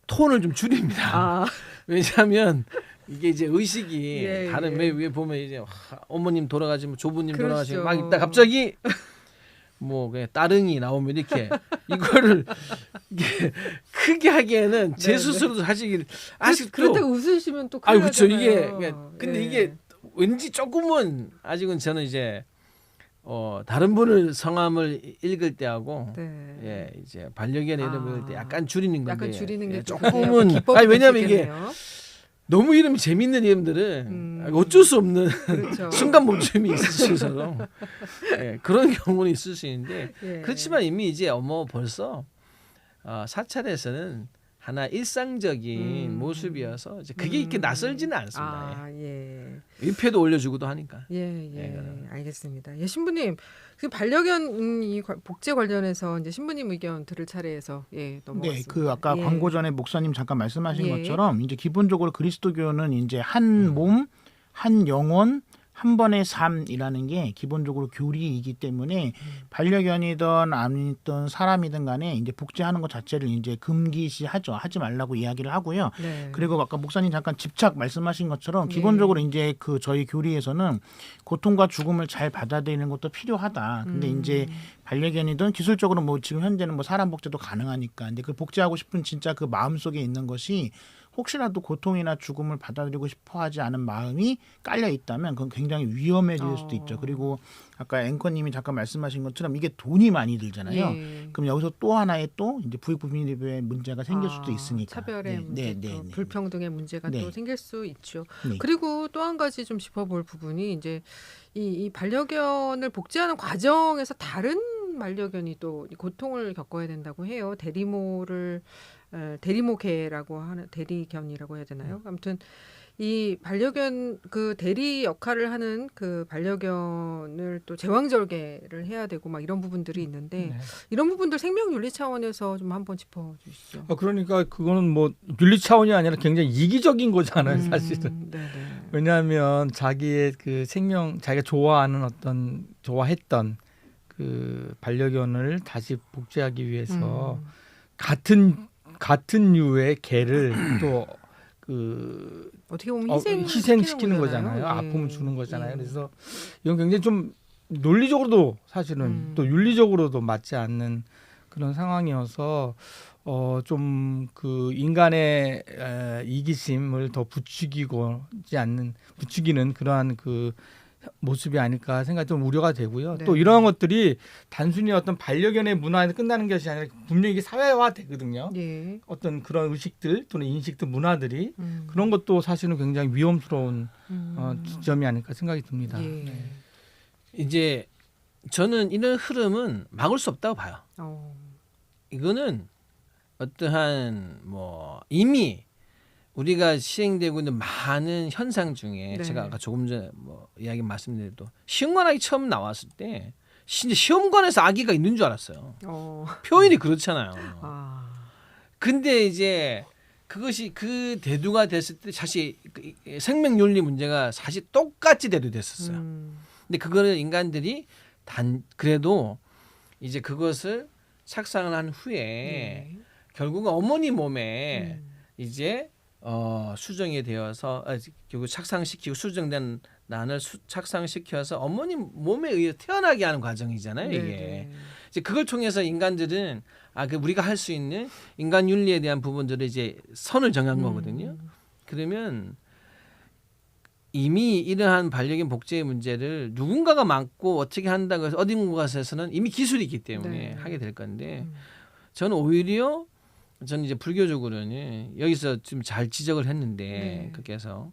톤을 좀 줄입니다. 아, 왜냐하면 이게 이제 의식이 예, 다른 예. 왜 위에 보면 이제 어머님 돌아가시면 조부님 그렇죠. 돌아가시면 막 있다 갑자기 뭐 그냥 따릉이 나오면 이렇게 이거를 이게 크게 하기에는 제 네, 스스로도 사실 아직도 그렇다고 웃으시면 또 아 큰일 그렇죠 나잖아요. 이게 근데 예. 이게 왠지 조금은 아직은 저는 이제 다른 분을 성함을 읽을 때하고 네. 예 이제 반려견의 이름을 읽을 때 약간 줄이는 건데 약간 줄이는 게 예, 또 그게 조금은 기법이 아니 왜냐면 될 수 이게 있겠네요. 너무 이름이 재밌는 이름들은 어쩔 수 없는 그렇죠. 순간 멈춤이 있을 수 있어서 예, 그런 경우는 있을 수 있는데 예. 그렇지만 이미 이제 벌써 사찰에서는 하나 일상적인 모습이어서 이제 그게 이렇게 낯설지는 않습니다. 아, 예. 예. 위패도 올려주고도 하니까. 예, 예, 이거는. 알겠습니다. 예, 신부님, 그 반려견 복제 관련해서 이제 신부님 의견 들을 차례에서 네, 넘어갔습니다. 그 아까 예. 광고 전에 목사님 잠깐 말씀하신 예. 것처럼 이제 기본적으로 그리스도교는 이제 한 몸, 한 영혼, 한 번의 삶이라는 게 기본적으로 교리이기 때문에 반려견이든 아니든 사람이든 간에 이제 복제하는 것 자체를 이제 금기시하죠. 하지 말라고 이야기를 하고요. 네. 그리고 아까 목사님 잠깐 집착 말씀하신 것처럼 네. 기본적으로 이제 그 저희 교리에서는 고통과 죽음을 잘 받아들이는 것도 필요하다. 근데 이제 반려견이든 기술적으로 뭐 지금 현재는 뭐 사람 복제도 가능하니까 근데 그 복제하고 싶은 진짜 그 마음 속에 있는 것이 혹시라도 고통이나 죽음을 받아들이고 싶어하지 않은 마음이 깔려 있다면 그건 굉장히 위험해질 수도 있죠. 그리고 아까 앵커님이 잠깐 말씀하신 것처럼 이게 돈이 많이 들잖아요. 예. 그럼 여기서 또 하나의 또 이제 부익부민의 문제가 생길 수도 있으니까. 차별의 문제, 또 불평등의 문제가 네. 또 생길 수 있죠. 네. 그리고 또 한 가지 좀 짚어볼 부분이 이제 이 반려견을 복제하는 과정에서 다른 반려견이 또 고통을 겪어야 된다고 해요. 대리모개라고 하는 대리견이라고 해야 되나요? 아무튼 이 반려견 그 대리 역할을 하는 그 반려견을 또 제왕절개를 해야 되고 막 이런 부분들이 있는데 네. 이런 부분들 생명윤리 차원에서 좀 한번 짚어주시죠. 그러니까 그거는 뭐 윤리 차원이 아니라 굉장히 이기적인 거잖아요, 사실은. 네네. 왜냐하면 자기의 그 생명, 자기가 좋아했던 그 반려견을 다시 복제하기 위해서 같은 류의 개를 또 그 어떻게 보면 희생시키는 거잖아요. 아픔을 주는 거잖아요. 그래서 이건 굉장히 좀 논리적으로도 사실은 또 윤리적으로도 맞지 않는 그런 상황이어서 좀 그 인간의 이기심을 더 부추기는 그러한 그 모습이 아닐까 생각이 좀 우려가 되고요. 네. 또 이러한 것들이 단순히 어떤 반려견의 문화에 끝나는 것이 아니라 분명히 이게 사회화 되거든요. 예. 어떤 그런 의식들 또는 인식들 문화들이 그런 것도 사실은 굉장히 위험스러운 지점이 아닐까 생각이 듭니다. 예. 네. 이제 저는 이런 흐름은 막을 수 없다고 봐요. 이거는 어떠한 뭐 이미 우리가 시행되고 있는 많은 현상 중에 네. 제가 아까 조금 전에 뭐 이야기 말씀드려도 시험관악이 처음 나왔을 때 진짜 시험관에서 아기가 있는 줄 알았어요. 표현이 그렇잖아요. 근데 이제 그것이 그 대두가 됐을 때 사실 생명윤리 문제가 사실 똑같이 대두됐었어요. 근데 그거를 인간들이 그래도 이제 그것을 착상을 한 후에 결국은 어머니 몸에 이제 수정이 되어서 결국 착상시키고 수정된 난을 착상시켜서 어머님 몸에 의해 태어나게 하는 과정이잖아요. 이게 이제 그걸 통해서 인간들은 우리가 할 수 있는 인간 윤리에 대한 부분들을 이제 선을 정한 거거든요. 그러면 이미 이러한 반려견 복제의 문제를 누군가가 막고 어떻게 한다고 해서 어딘가에서는 이미 기술이 있기 때문에 하게 될 건데 저는 오히려 저는 이제 불교적으로는 여기서 좀 잘 지적을 했는데 그께서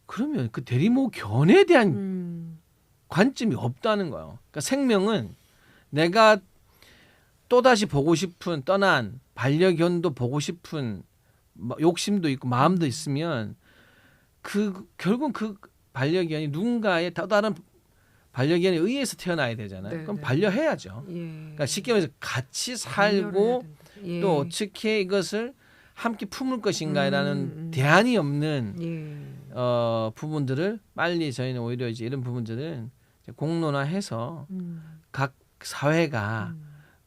그러면 그 대리모견에 대한 관점이 없다는 거예요. 그러니까 생명은 내가 또다시 보고 싶은 떠난 반려견도 보고 싶은 욕심도 있고 마음도 있으면 결국 그 반려견이 누군가의 또 다른 반려견에 의해서 태어나야 되잖아요. 그럼 반려해야죠. 그러니까 쉽게 말해서 같이 살고 또 어떻게 이것을 함께 품을 것인가라는 대안이 없는 예. 부분들을 빨리 저희는 오히려 이제 이런 부분들은 이제 공론화해서 각 사회가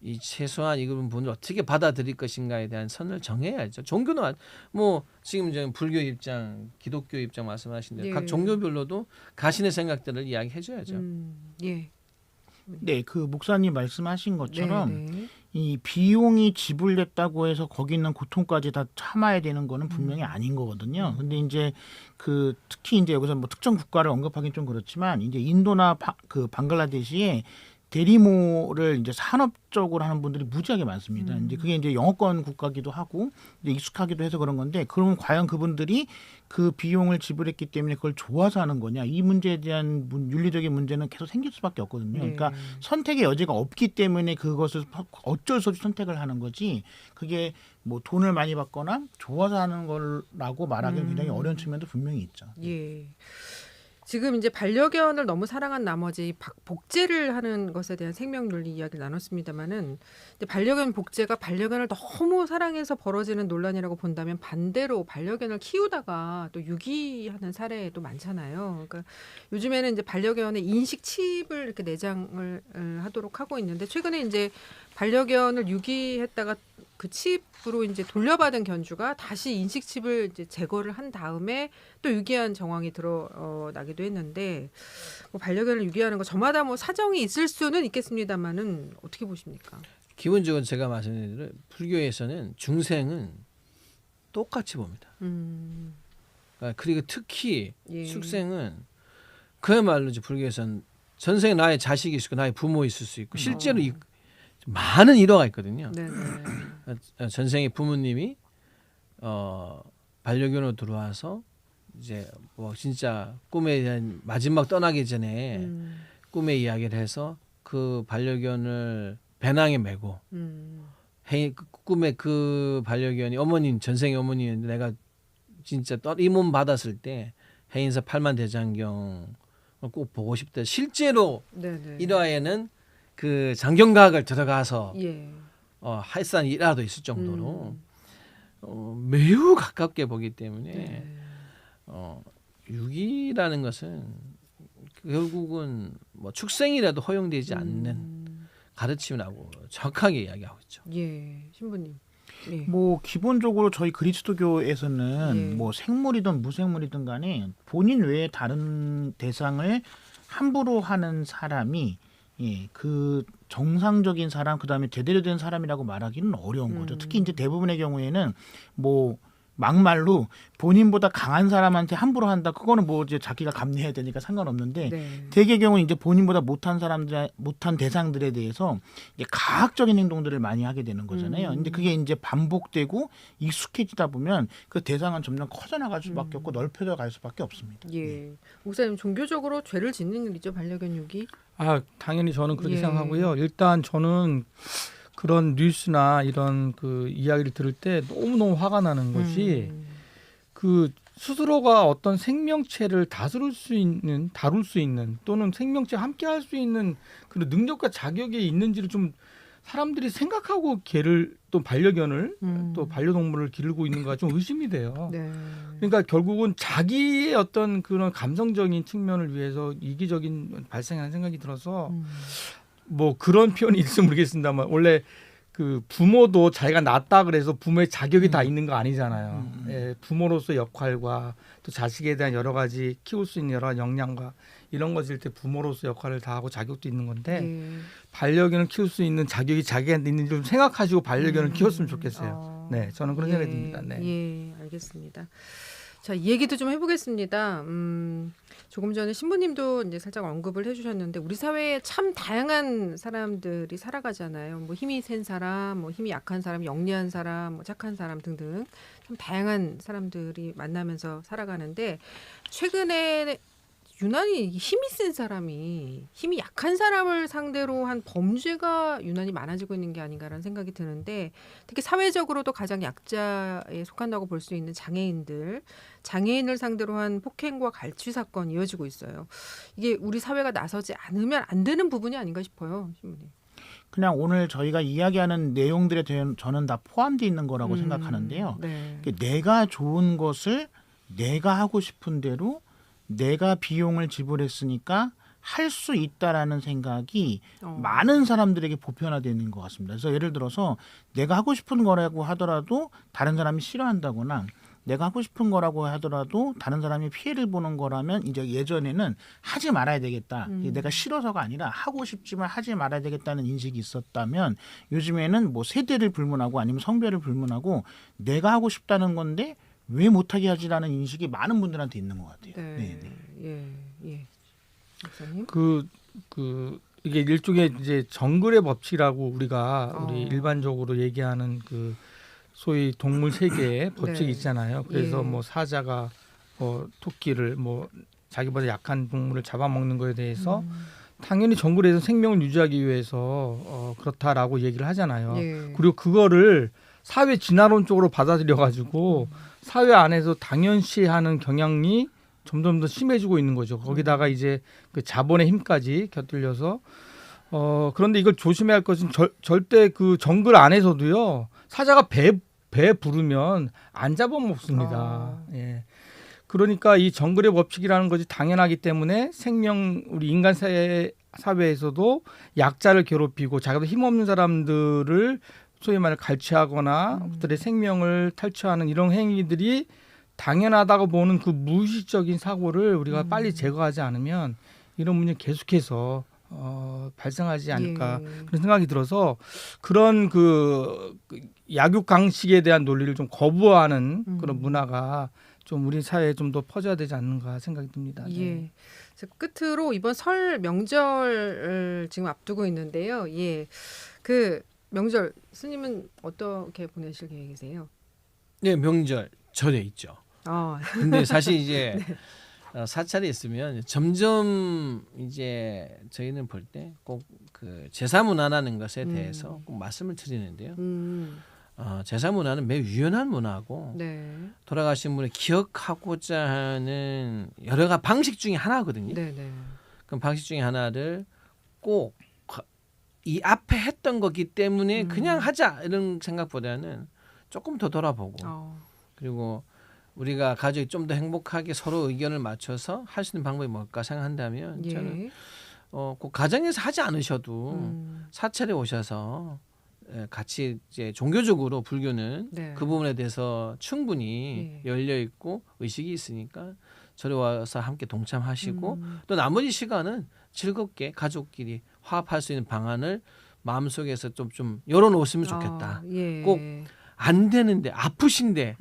이 최소한 이런 부분을 어떻게 받아들일 것인가에 대한 선을 정해야죠. 종교는 뭐 지금 이제 불교 입장, 기독교 입장 말씀하신 대로 예. 각 종교별로도 가신의 생각들을 이야기해줘야죠. 예. 네, 그 목사님 말씀하신 것처럼 네. 이 비용이 지불됐다고 해서 거기 있는 고통까지 다 참아야 되는 거는 분명히 아닌 거거든요. 근데 이제 그 특히 이제 여기서 뭐 특정 국가를 언급하기는 좀 그렇지만 이제 인도나 그 방글라데시에 대리모를 이제 산업적으로 하는 분들이 무지하게 많습니다. 이제 그게 이제 영어권 국가기도 하고 이제 익숙하기도 해서 그런 건데, 그러면 과연 그분들이 그 비용을 지불했기 때문에 그걸 좋아서 하는 거냐? 이 문제에 대한 윤리적인 문제는 계속 생길 수밖에 없거든요. 그러니까 선택의 여지가 없기 때문에 그것을 어쩔 수 없이 선택을 하는 거지. 그게 뭐 돈을 많이 받거나 좋아서 하는 거라고 말하기는 굉장히 어려운 측면도 분명히 있죠. 예. 지금 이제 반려견을 너무 사랑한 나머지 복제를 하는 것에 대한 생명윤리 이야기를 나눴습니다만은 반려견 복제가 반려견을 너무 사랑해서 벌어지는 논란이라고 본다면 반대로 반려견을 키우다가 또 유기하는 사례도 많잖아요. 그러니까 요즘에는 이제 반려견의 인식 칩을 이렇게 내장을 하도록 하고 있는데, 최근에 이제 반려견을 유기했다가 그 칩으로 이제 돌려받은 견주가 다시 인식 칩을 이제 제거를 한 다음에 또 유기한 정황이 드러나기도 했는데, 뭐 반려견을 유기하는 거 저마다 뭐 사정이 있을 수는 있겠습니다만은 어떻게 보십니까? 기본적으로 제가 말씀드린 대로 불교에서는 중생은 똑같이 봅니다. 그리고 특히 예. 축생은 그야말로 이제 불교에서는 전생에 나의 자식이 있고 나의 부모 있을 수 있고 실제로 많은 일화가 있거든요. 네네. 전생에 부모님이 반려견으로 들어와서 이제 뭐 진짜 꿈에 대한 마지막 떠나기 전에 꿈의 이야기를 해서 그 반려견을 배낭에 메고 꿈에 그 반려견이 어머님, 전생의 어머니인데 내가 진짜 이 몸 받았을 때 해인사 팔만대장경을 꼭 보고 싶다. 실제로 네네. 일화에는 그 장경각을 들어가서 예. 할산 일화도 있을 정도로 매우 가깝게 보기 때문에 네. 유기라는 것은 결국은 뭐 축생이라도 허용되지 않는 가르침이라고 정확하게 이야기하고 있죠. 예, 신부님. 예. 뭐 기본적으로 저희 그리스도교에서는 예. 뭐 생물이든 무생물이든 간에 본인 외에 다른 대상을 함부로 하는 사람이 그 정상적인 사람, 그다음에 제대로 된 사람이라고 말하기는 어려운 거죠. 특히 이제 대부분의 경우에는 뭐 막말로 본인보다 강한 사람한테 함부로 한다. 그거는 뭐 이제 자기가 감내해야 되니까 상관없는데, 네. 대개의 경우는 이제 본인보다 못한 사람들, 못한 대상들에 대해서 이제 가학적인 행동들을 많이 하게 되는 거잖아요. 근데 그게 이제 반복되고 익숙해지다 보면 그 대상은 점점 커져나갈 수밖에 없고 넓혀져 갈 수밖에 없습니다. 예. 목사님, 종교적으로 죄를 짓는 일이죠, 반려견 유기? 당연히 저는 그렇게 예. 생각하고요. 일단 저는 그런 뉴스나 이런 그 이야기를 들을 때 너무너무 화가 나는 것이 그 스스로가 어떤 생명체를 다룰 수 있는 또는 생명체 함께 할 수 있는 그런 능력과 자격이 있는지를 좀 사람들이 생각하고 개를 또 반려견을 또 반려동물을 기르고 있는가 좀 의심이 돼요. 네. 그러니까 결국은 자기의 어떤 그런 감성적인 측면을 위해서 이기적인 발생하는 생각이 들어서 뭐 그런 표현이 있을지 모르겠습니다만, 원래 그 부모도 자기가 낳았다 그래서 부모의 자격이 다 있는 거 아니잖아요. 예, 부모로서 역할과 또 자식에 대한 여러 가지 키울 수 있는 여러 가지 역량과 이런 것일 때 부모로서 역할을 다하고 자격도 있는 건데, 예. 반려견을 키울 수 있는 자격이 자기한테 있는지 좀 생각하시고 반려견을 키웠으면 좋겠어요. 네, 저는 그런 생각이 듭니다. 네. 예, 알겠습니다. 자, 이 얘기도 좀 해보겠습니다. 조금 전에 신부님도 이제 살짝 언급을 해주셨는데, 우리 사회에 참 다양한 사람들이 살아가잖아요. 뭐 힘이 센 사람, 뭐 힘이 약한 사람, 영리한 사람, 뭐 착한 사람 등등 참 다양한 사람들이 만나면서 살아가는데, 최근에 유난히 힘이 센 사람이 힘이 약한 사람을 상대로 한 범죄가 유난히 많아지고 있는 게 아닌가라는 생각이 드는데, 특히 사회적으로도 가장 약자에 속한다고 볼 수 있는 장애인을 상대로 한 폭행과 갈취 사건이 이어지고 있어요. 이게 우리 사회가 나서지 않으면 안 되는 부분이 아닌가 싶어요, 신부님. 그냥 오늘 저희가 이야기하는 내용들에 대한 저는 다 포함되어 있는 거라고 생각하는데요. 네. 내가 좋은 것을 내가 하고 싶은 대로 내가 비용을 지불했으니까 할 수 있다라는 생각이 많은 사람들에게 보편화되는 것 같습니다. 그래서 예를 들어서 내가 하고 싶은 거라고 하더라도 다른 사람이 싫어한다거나 내가 하고 싶은 거라고 하더라도 다른 사람이 피해를 보는 거라면 이제 예전에는 하지 말아야 되겠다. 내가 싫어서가 아니라 하고 싶지만 하지 말아야 되겠다는 인식이 있었다면 요즘에는 뭐 세대를 불문하고 아니면 성별을 불문하고 내가 하고 싶다는 건데 왜 못하게 하지라는 인식이 많은 분들한테 있는 것 같아요. 네. 네. 예. 목사님. 이게 일종의 이제 정글의 법칙이라고 우리가 우리 어. 일반적으로 얘기하는 그 소위 동물 세계의 법칙이 네. 있잖아요. 그래서 예. 뭐 사자가 토끼를 뭐 자기보다 약한 동물을 잡아먹는 거에 대해서 당연히 정글에서 생명을 유지하기 위해서 그렇다라고 얘기를 하잖아요. 예. 그리고 그거를 사회 진화론적으로 받아들여 가지고 사회 안에서 당연시하는 경향이 점점 더 심해지고 있는 거죠. 거기다가 이제 그 자본의 힘까지 곁들여서 그런데 이걸 조심해야 할 것은 절대 그 정글 안에서도요. 사자가 배 부르면 안 잡아먹습니다. 예. 그러니까 이 정글의 법칙이라는 것이 당연하기 때문에 우리 인간 사회에서도 약자를 괴롭히고 자기도 힘없는 사람들을 소위 말해 갈취하거나 그들의 생명을 탈취하는 이런 행위들이 당연하다고 보는 그 무의식적인 사고를 우리가 빨리 제거하지 않으면 이런 문제 계속해서 발생하지 않을까 예. 그런 생각이 들어서 그런 그 약육강식에 대한 논리를 좀 거부하는 그런 문화가 좀 우리 사회에 좀 더 퍼져야 되지 않는가 생각이 듭니다. 네. 예. 그래서 끝으로 이번 설 명절을 지금 앞두고 있는데요. 예. 그 명절 스님은 어떻게 보내실 계획이세요? 네, 명절 절에 있죠. 근데 사실 이제 사찰에 있으면 점점 이제 저희는 볼 때 꼭 그 제사 문화라는 것에 대해서 꼭 말씀을 드리는데요. 제사 문화는 매우 유연한 문화고 네. 돌아가신 분을 기억하고자 하는 여러 가지 방식 중에 하나거든요. 네, 네. 그럼 방식 중에 하나를 꼭 이 앞에 했던 거기 때문에 그냥 하자 이런 생각보다는 조금 더 돌아보고 그리고 우리가 가족이 좀 더 행복하게 서로 의견을 맞춰서 할 수 있는 방법이 뭘까 생각한다면 저는 꼭 가정에서 하지 않으셔도 사찰에 오셔서 같이 이제 종교적으로 불교는 네. 그 부분에 대해서 충분히 열려 있고 의식이 있으니까 저리 와서 함께 동참하시고 또 나머지 시간은 즐겁게 가족끼리 화합할 수 있는 방안을 마음속에서 좀 열어놓으시면 좋겠다. 예. 꼭 안 되는데 아프신데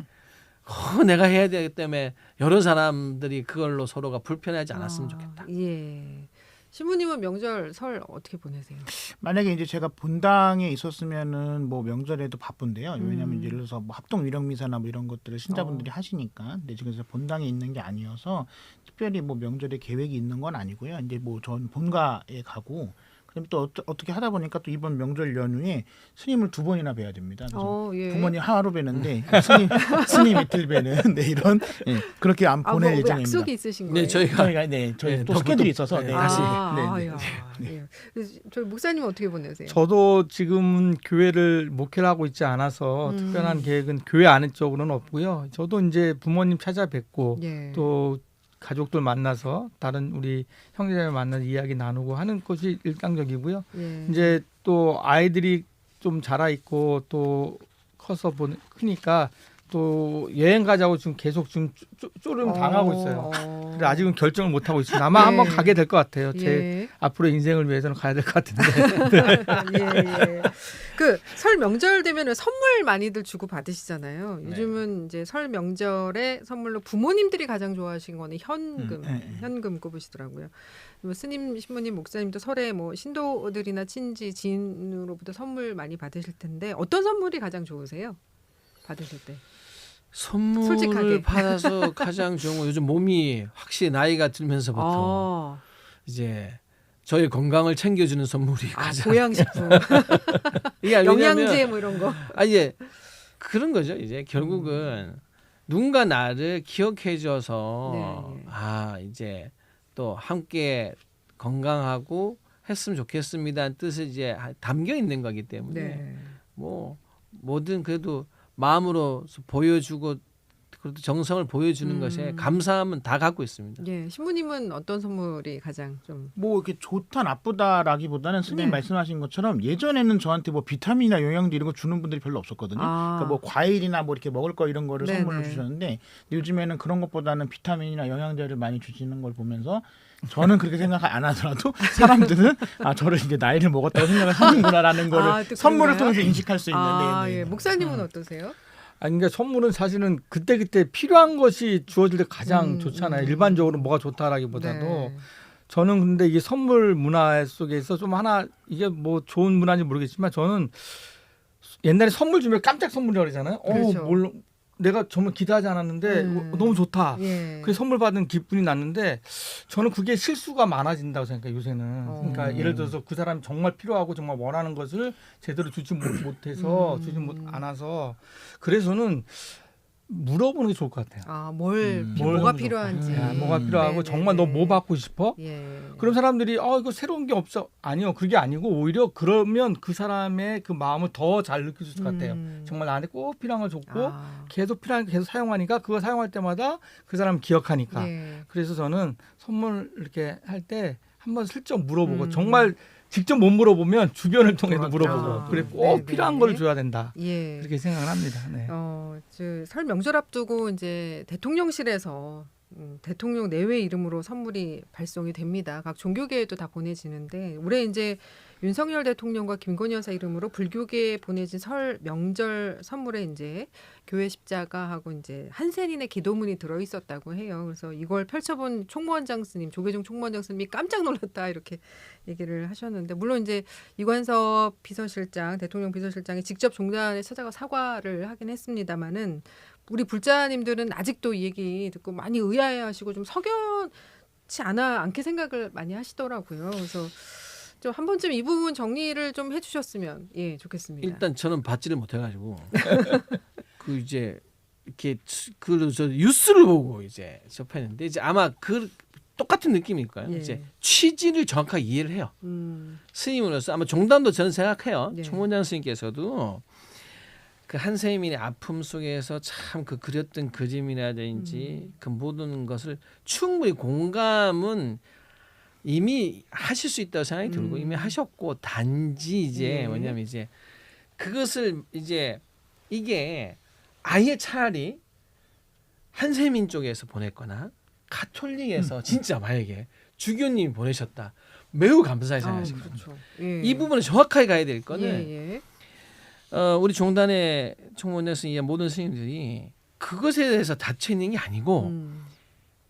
내가 해야 되기 때문에 여러 사람들이 그걸로 서로가 불편하지 않았으면 좋겠다. 예. 신부님은 명절 설 어떻게 보내세요? 만약에 이제 제가 본당에 있었으면은 뭐 명절에도 바쁜데요. 왜냐하면 이제 예를 들어서 뭐 합동 위령 미사나 뭐 이런 것들을 신자분들이 하시니까. 근데 지금 본당에 있는 게 아니어서 특별히 뭐 명절에 계획이 있는 건 아니고요. 이제 뭐 전 본가에 가고. 그럼 또 어떻게 하다 보니까 또 이번 명절 연휴에 스님을 2번이나 뵈야 됩니다. 그래서 예. 부모님 하루 뵈는데 스님 이틀 뵈는 그런 그렇게 안 보낼 뭐 예정입니다. 약속이 있으신 거예요? 네, 저희 저희 또 스케줄이 있어서 다시. 예. 저희 목사님은 어떻게 보내세요? 저도 지금 교회를 목회를 하고 있지 않아서 특별한 계획은 교회 안에 쪽으로는 없고요. 저도 이제 부모님 찾아뵙고 또 가족들 만나서 다른 우리 형제자매 만나서 이야기 나누고 하는 것이 일상적이고요. 이제 또 아이들이 좀 자라 있고 또 커서 크니까 또 여행 가자고 지금 계속 지금 쪼름 당하고 있어요. 근데 아직은 결정을 못 하고 있습니다. 아마 한번 가게 될 것 같아요. 제 앞으로의 인생을 위해서는 가야 될 것 같은데. 그 설 명절 되면은 선물 많이들 주고 받으시잖아요. 요즘은 이제 설 명절에 선물로 부모님들이 가장 좋아하시는 거는 현금 꼽으시더라고요. 뭐 스님, 신부님, 목사님도 설에 뭐 신도들이나 친지, 지인으로부터 선물 많이 받으실 텐데 어떤 선물이 가장 좋으세요? 받으실 때? 선물을 솔직하게. 받아서 가장 좋은 건 요즘 몸이 확실히 나이가 들면서부터 이제 저희 건강을 챙겨주는 선물이 가장 보양식품, 영양제 뭐 이런 거. 이제 그런 거죠. 이제 결국은 누군가 나를 기억해줘서 이제 또 함께 건강하고 했으면 좋겠습니다는 뜻이 이제 담겨 있는 거기 때문에 네. 뭐 뭐든 그래도 마음으로 보여주고 그래도 정성을 보여주는 것에 감사함은 다 갖고 있습니다. 예, 신부님은 어떤 선물이 가장 좀 뭐 이렇게 좋다 나쁘다라기보다는 선생님 네. 말씀하신 것처럼 예전에는 저한테 뭐 비타민이나 영양제 이런 거 주는 분들이 별로 없었거든요. 그러니까 뭐 과일이나 뭐 이렇게 먹을 거 이런 거를 네네. 선물로 주셨는데 요즘에는 그런 것보다는 비타민이나 영양제를 많이 주시는 걸 보면서 저는 그렇게 생각 안 하더라도 사람들은 저를 이제 나이를 먹었다고 생각을 하는구나라는 거를 또 선물을 그런가요? 통해서 인식할 수 있는데. 네. 예. 목사님은 어떠세요? 아니 그러니까 선물은 사실은 그때 필요한 것이 주어질 때 가장 좋잖아요. 일반적으로 뭐가 좋다라기보다도 네. 저는 근데 이게 선물 문화 속에서 좀 하나 이게 뭐 좋은 문화인지 모르겠지만 저는 옛날에 선물 주면 깜짝 선물이라고 그러잖아요. 그렇죠. 내가 정말 기대하지 않았는데 너무 좋다. 예. 그 선물 받은 기분이 났는데 저는 그게 실수가 많아진다고 생각해요. 요새는. 그러니까 예를 들어서 그 사람이 정말 필요하고 정말 원하는 것을 제대로 주지 못해서 주지 않아서 그래서는 물어보는 게 좋을 것 같아요. 뭐가 필요한지. 뭐가 필요하고 네, 정말 네, 너 뭐 받고 싶어? 예. 그럼 사람들이 이거 새로운 게 없어. 아니요. 그게 아니고 오히려 그러면 그 사람의 그 마음을 더 잘 느낄 수 있을 것 같아요. 정말 나한테 꼭 필요한 걸 줬고 계속 필요한 게 계속 사용하니까 그거 사용할 때마다 그 사람 기억하니까. 예. 그래서 저는 선물 이렇게 할 때 한번 슬쩍 물어보고 정말 직접 못 물어보면 주변을 통해서 물어보고 그래 꼭 네네. 필요한 걸 줘야 된다. 예. 그렇게 생각을 합니다. 네. 설 명절 앞두고 이제 대통령실에서 대통령 내외 이름으로 선물이 발송이 됩니다. 각 종교계에도 다 보내지는데 올해 이제 윤석열 대통령과 김건희 여사 이름으로 불교계에 보내진 설 명절 선물에 이제 교회 십자가하고 이제 한센인의 기도문이 들어 있었다고 해요. 그래서 이걸 펼쳐본 총무원장 스님, 조계종 총무원장 스님이 깜짝 놀랐다 이렇게 얘기를 하셨는데 물론 이제 이관섭 비서실장, 대통령 비서실장이 직접 종단에 찾아가 사과를 하긴 했습니다만은 우리 불자님들은 아직도 이 얘기 듣고 많이 의아해하시고 좀 석연치 않게 생각을 많이 하시더라고요. 그래서 좀 한 번쯤 이 부분 정리를 좀 해주셨으면 좋겠습니다. 일단 저는 받지를 못해가지고 그 이제 이렇게 저 뉴스를 보고 이제 접했는데 이제 아마 그 똑같은 느낌일 거예요. 예. 이제 취지를 정확하게 이해를 해요. 스님으로서 아마 종단도 저는 생각해요. 예. 총원장 스님께서도 그 한세민의 아픔 속에서 참 그 그렸던 그림이라든지 그 모든 것을 충분히 공감은 이미 하실 수 있다고 생각이 들고 이미 하셨고 단지 이제 뭐냐면 이제 그것을 이제 이게 아예 차라리 한세민 쪽에서 보냈거나 가톨릭에서 진짜 만약에 주교님이 보내셨다 매우 감사히 생각하실 거예요. 그렇죠. 예. 이 부분은 정확하게 가야 될 거는 예. 우리 종단의 총무원장 스님이야 모든 스님들이 그것에 대해서 닫혀 있는 게 아니고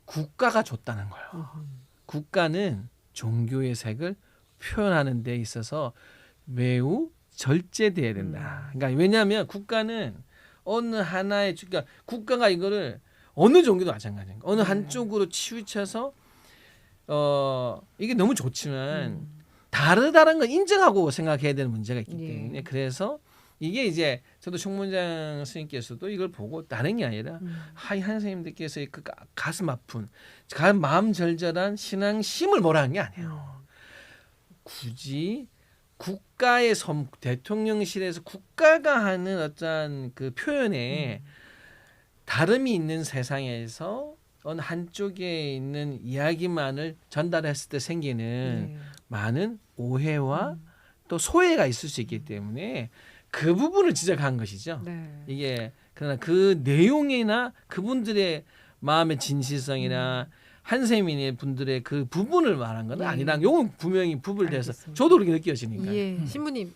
국가가 줬다는 거예요. 국가는 종교의 색을 표현하는 데 있어서 매우 절제돼야 된다. 그러니까 왜냐하면 국가는 어느 하나의 그러니까 국가가 이거를 어느 종교도 마찬가지인 거예요. 어느 한쪽으로 치우쳐서 이게 너무 좋지만 다르다는 걸 인정하고 생각해야 되는 문제가 있기 때문에 그래서 이게 이제 저도 총무장 스님께서도 이걸 보고 다른 게 아니라 하이 한 선생님들께서 그 가슴 아픈 마음 절절한 신앙심을 뭐라는 게 아니에요. 굳이 국가의 대통령실에서 국가가 하는 어떤 그 표현에 다름이 있는 세상에서 어느 한쪽에 있는 이야기만을 전달했을 때 생기는 많은 오해와 또 소외가 있을 수 있기 때문에 그 부분을 지적한 것이죠. 이게 그러나 그 내용이나 그분들의 마음의 진실성이나 한세민의 분들의 그 부분을 말한 건 아니라 요건 분명히 부분돼서 저도 그렇게 느껴지니까. 신부님,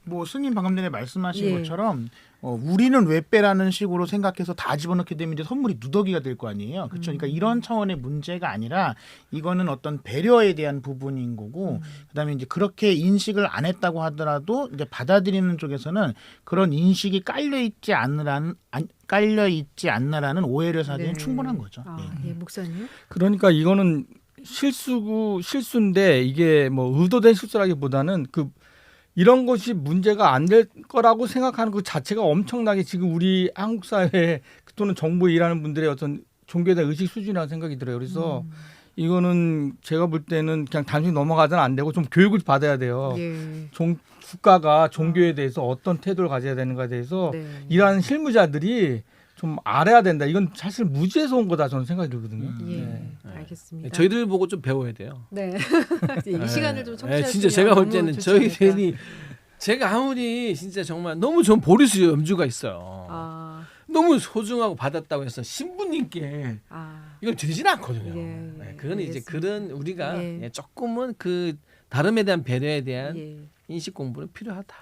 뭐 스님 방금 전에 말씀하신 것처럼 우리는 왜 빼라는 식으로 생각해서 다 집어넣게 되면 이제 선물이 누더기가 될 거 아니에요. 그렇죠. 그러니까 이런 차원의 문제가 아니라 이거는 어떤 배려에 대한 부분인 거고 그다음에 이제 그렇게 인식을 안 했다고 하더라도 이제 받아들이는 쪽에서는 그런 인식이 깔려 있지 않나라는 오해를 사기엔 충분한 거죠. 목사님. 그러니까 이거는 실수인데 이게 뭐 의도된 실수라기보다는 이런 것이 문제가 안 될 거라고 생각하는 그 자체가 엄청나게 지금 우리 한국 사회 또는 정부에 일하는 분들의 어떤 종교에 대한 의식 수준이라는 생각이 들어요. 그래서 이거는 제가 볼 때는 그냥 단순히 넘어가서는 안 되고 좀 교육을 받아야 돼요. 예. 국가가 종교에 대해서 어떤 태도를 가져야 되는가에 대해서 네. 일하는 실무자들이 좀 알아야 된다. 이건 사실 무지에서 온 거다 저는 생각이 들거든요. 예. 네. 알겠습니다. 저희들 보고 좀 배워야 돼요. 네. 이 시간을 좀 청취하시면 진짜 제가 볼 때는 너무 좋지 않을까. 저희들이 제가 아무리 진짜 정말 너무 좋은 보리수 염주가 있어요. 아, 너무 소중하고 받았다고 해서 신부님께 이건 되진 않거든요. 예, 예, 그건 이제 알겠습니다. 그런 우리가 예. 조금은 그 다름에 대한 배려에 대한 예. 인식 공부는 필요하다.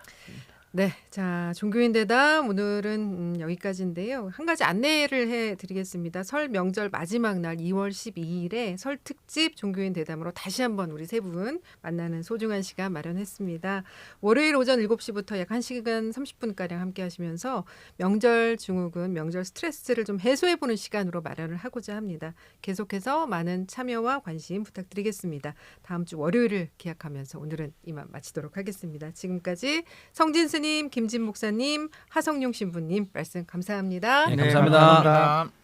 네, 자 종교인 대담 오늘은 여기까지인데요. 한 가지 안내를 해드리겠습니다. 설 명절 마지막 날 2월 12일에 설 특집 종교인 대담으로 다시 한번 우리 세 분 만나는 소중한 시간 마련했습니다. 월요일 오전 7시부터 약 1시간 30분가량 함께 하시면서 명절 증후군, 명절 스트레스를 좀 해소해보는 시간으로 마련을 하고자 합니다. 계속해서 많은 참여와 관심 부탁드리겠습니다. 다음 주 월요일을 기약하면서 오늘은 이만 마치도록 하겠습니다. 지금까지 성진 스님, 김진 목사님, 하성용 신부님 말씀 감사합니다. 네, 감사합니다. 감사합니다.